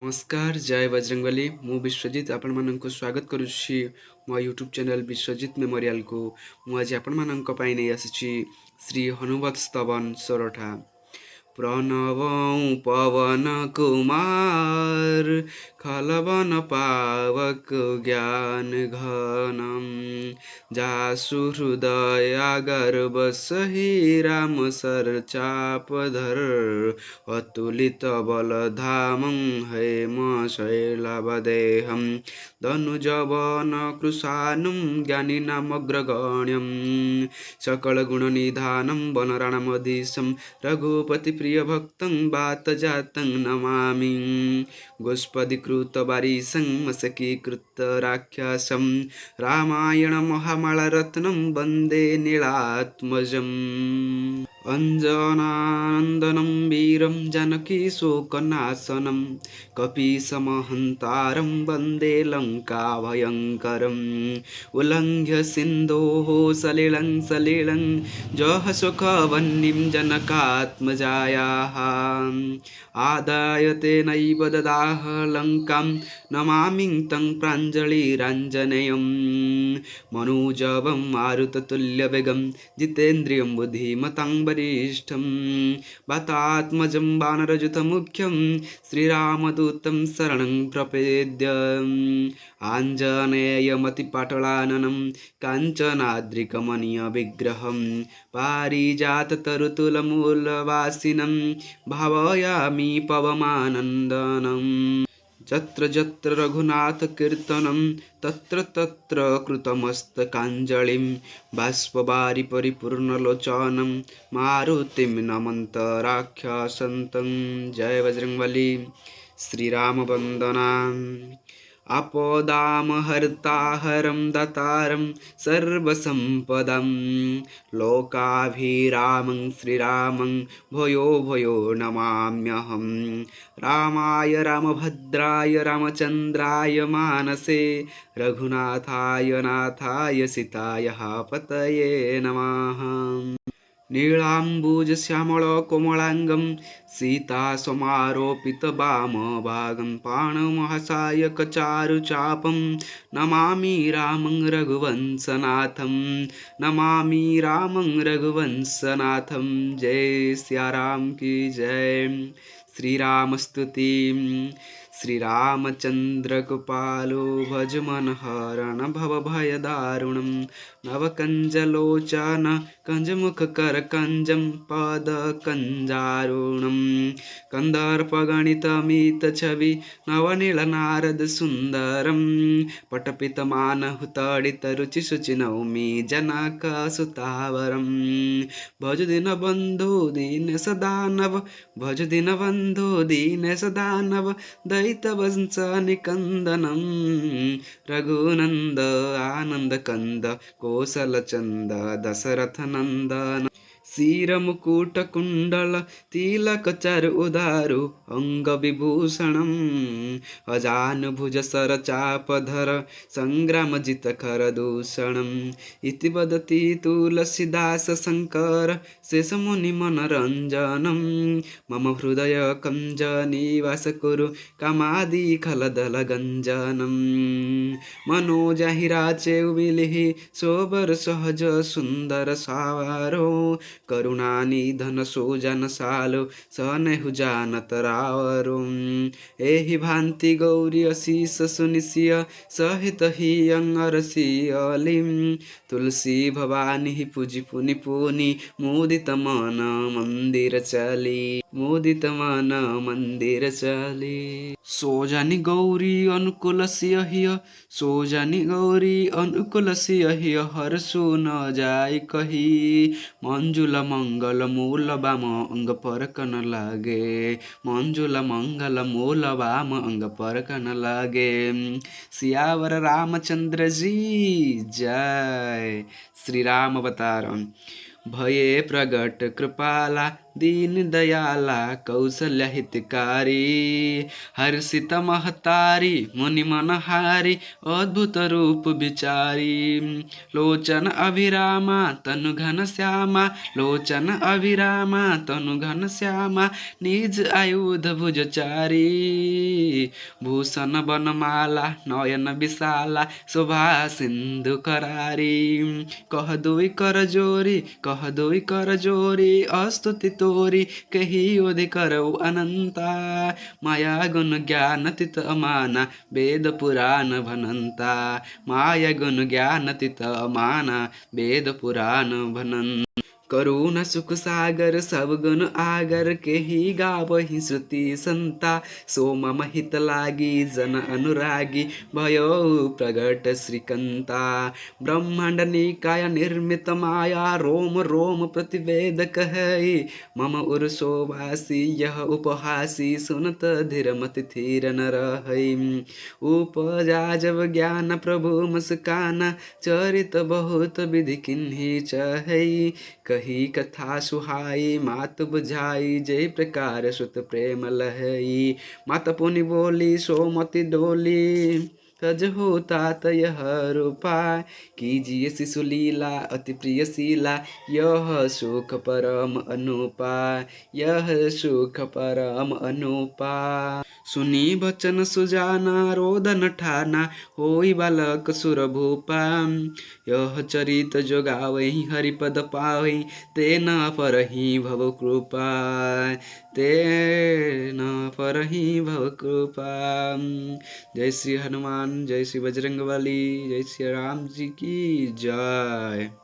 नमस्कार जय बजरंगबली मु विश्वजित आपण मानक स्वागत करुछि मो यूट्यूब चैनल विश्वजित मेमोरियल को मु आज आपण मानक पई नै आसीछि श्री हनुमत स्तवन सोरठा प्रणवं पवन कुमार खलवन पावक ज्ञान घनम जासु हृदय गर्भ सही राम सर चापधर अतुलित बलधामं हेम शैलवदेहं धनुजवन कृशानं ज्ञानिनामग्रगण्यं सकलगुणनिधानं वनराणमधीशं रघुपति प्रिय भक्तं वात जातं नमामि गोष्पदीकृत वारीशं मशकीकृत राक्षसं रामायण महामालरत्नं वन्दे नीलात्मजम् अंजनानन्दनं वीरं जानकी शोकनाशनं कपीशमहन्तारं वन्दे लङ्काभयङ्करम् उल्लङ्घ्य सिन्धोः सलिलं सलिलं जहशोकवह्निं जनकात्मजायाः आदाय तेनैव ददाह लङ्कां नमामि तं प्राञ्जलिराञ्जनेयं मनोजवं मारुततुल्यवेगं जितेन्द्रियं बुद्धिमतां वरिष्ठं वातात्मजं वानरयुतमुख्यं श्रीरामदूतं शरणं प्रपद्य आञ्जनेयमतिपाटलाननं काञ्चनाद्रिकमनीयविग्रहं पारिजाततरुतुलमूलवासिनं भावयामि पवमानन्दनं जत्र जत्र रघुनाथकीर्तनं तत्र तत्र कृतमस्तकाञ्जलिं बाष्पवारि परिपूर्णलोचनं मारुतिं नमन्त राक्षसन्तं जय बजरंगबली श्रीरामवन्दना आपदामहर्ताहरं दातारं सर्वसम्पदं लोकाभिरामं श्रीरामं भूयो भूयो नमाम्यहं रामाय रामभद्राय रामचन्द्राय मानसे रघुनाथाय नाथाय सीताय पतये नमः नीलाम्बुजश्यामलकोमलाङ्गं सीतासमारोपितवामभागं पाणमहासायकचारुचापं नमामि रामं रघुवंशनाथं नमामि रामं रघुवंशनाथं जय सियाराम की जय श्रीरामस्तुति श्रीरामचन्द्र कृपालो भज मन हरण भव भय दारुणं नवकंजलोचन कंजमुख कर कंजं पद कंजारुणं कंदर्पगणितमित छवि नवनील नारद सुंदरं पटपितमानहुतडित रुचि शुचि नौमि जनक सुतावरं भज दिन बंधु दीन सदानव भज दिन बंधु दीन सदानव दैतवंश निकंदनं रघुनंद आनंद कंद कौशल चंद दशरथ नंदन श्रीरमुकुट कुंडल तिलक चारु उदारु अंग विभूषणं अजानुभुज सर चापधर संग्राम जित खर दूषणम् इति वदति तुलसीदास शंकर शेषमुनि मनरंजनम् मम हृदय कंज निवास कुरु कामादि खलदल गंजनम् मनोजाहिराचे विलिहि सोबर सहज सुंदर सावारो करुणानिधन सोजन सालो सनेहु जानत रावरो एहि भांति गौरी अशीष सुनिसिय सहित ही अंगरसियलिम तुलसी भवानी पूजी पुनि पुनि मोदित मन मंदिर चली मोदित मन मंदिर चली सोजानी गौरी अनुकूल सियहिय सोजानी गौरी अनुकूल सियहिय हरसु न जाय कही मंजुल मंगल मूल वाम अंग परकन लागे मंजुल मंगल मूल वाम अंग परकन लागे सियावर रामचंद्र जी जय श्री राम अवतार भये प्रगट कृपाला दीन दयाला कौशल्य हितकारी, हर्षित महतारी मुनि मनहारी, अद्भुत रूप विचारी। लोचन अभिरामा तनु घन श्यामा, लोचन अभिरामा तनु घन श्यामा, निज आयुध भुजचारी। भूषण वनमाला नयन विशाला, शोभा सिंधु करारी। कह दुई कर जोरी, कह दुई कर जोरी, स्तुति तोरी कही ओधि करौ अनंता। माया गुण ज्ञान तित अमाना, वेद पुराण भनंता। माया गुण ज्ञान तित अमाना, वेद पुराण भनंता। करुण सुख सागर सब गुण आगर, केही गावहि श्रुति संता। सो मम हित लागी जन अनुरागी, भयो प्रगट श्रीकंता। ब्रह्मांड निकाय निर्मित माया, रोम रोम प्रतिवेद कहई। मम उर शोभासी यह उपहासी, सुनत धीर मति थीर न रहई। उपजा जब ज्ञान प्रभु मुस्काना, चरित बहुत विधि किन्ही चहई। कही कथा सुहाई मात बुझाई, जय प्रकार सुत प्रेम लहई। मात पुनि बोली सो मति डोली, तज होता तयह रूपाय। कीजिए शिशु लीला अति प्रिय शीला, यह सुख परम अनुपाय, यह सुख परम अनुपाय। सुनी बचन सुजाना रोदन ठाना, होई बालक सुर भूपा। यह चरित जो गावहि हरिपद पावहि, तेन परहि भव कृपा, तेन परहि भव कृपा। जय श्री हनुमान, जय श्री बजरंगबली, जय श्री राम जी की जय।